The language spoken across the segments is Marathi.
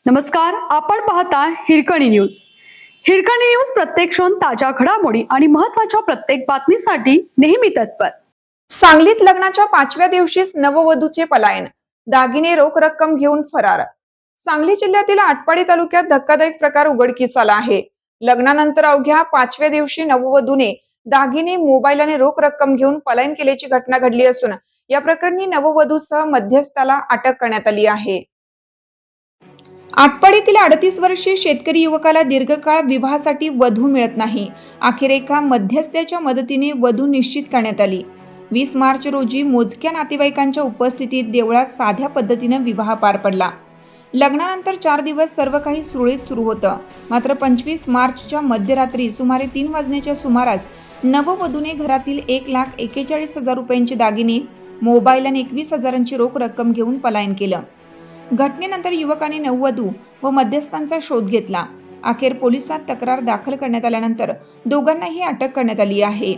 नमस्कार, आपण पाहता हिरकणी न्यूज. हिरकणी न्यूज प्रत्येक क्षण ताज्या घडामोडी आणि महत्त्वाच्या प्रत्येक बातमीसाठी नेहमी तत्पर. सांगलीत लग्नाच्या 5व्या दिवशीच नववधूचे पलायन, दागिने रोख रक्कम घेऊन फरार. सांगली जिल्ह्यातील आटपाडी तालुक्यात धक्कादायक प्रकार उघडकीस आला आहे. लग्नानंतर अवघ्या 5व्या दिवशी नववधूने दागिने, मोबाईल आणि रोख रक्कम घेऊन पलायन केल्याची घटना घडली असून या प्रकरणी नववधूसह मध्यस्थाला अटक करण्यात आली आहे. आटपाडीतील 38 वर्षीय शेतकरी युवकाला दीर्घकाळ विवाहासाठी वधू मिळत नाही. अखेर एका मध्यस्थाच्या मदतीने वधू निश्चित करण्यात आली. 20 मार्च रोजी मोजक्या नातेवाईकांच्या उपस्थितीत देवळात साध्या पद्धतीने विवाह पार पडला. लग्नानंतर 4 दिवस सर्व काही सुरळीत सुरू होतं. मात्र 25 मार्चच्या मध्यरात्री सुमारे 3 वाजण्याच्या सुमारास नववधूने घरातील 1,41,000 रुपयांचे दागिने, मोबाईल आणि 21,000ची रोख रक्कम घेऊन पलायन केलं. घटनेनंतर युवकाने नववधू व मध्यस्थांचा शोध घेतला. अखेर पोलिसात तक्रार दाखल करण्यात आल्यानंतर दोघांनाही अटक करण्यात आली आहे.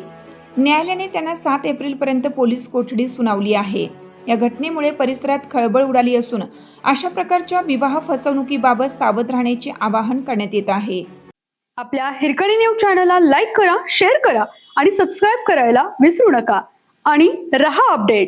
न्यायालयाने त्यांना 7 एप्रिलपर्यंत पोलीस कोठडी सुनावली आहे. या घटनेमुळे परिसरात खळबळ उडाली असून अशा प्रकारच्या विवाह फसवणुकीबाबत सावध राहण्याचे आवाहन करण्यात येत आहे. आपल्या हिरकणी न्यूज चॅनलला लाईक करा, शेअर करा आणि सबस्क्राईब करायला विसरू नका आणि रहा अपडेट.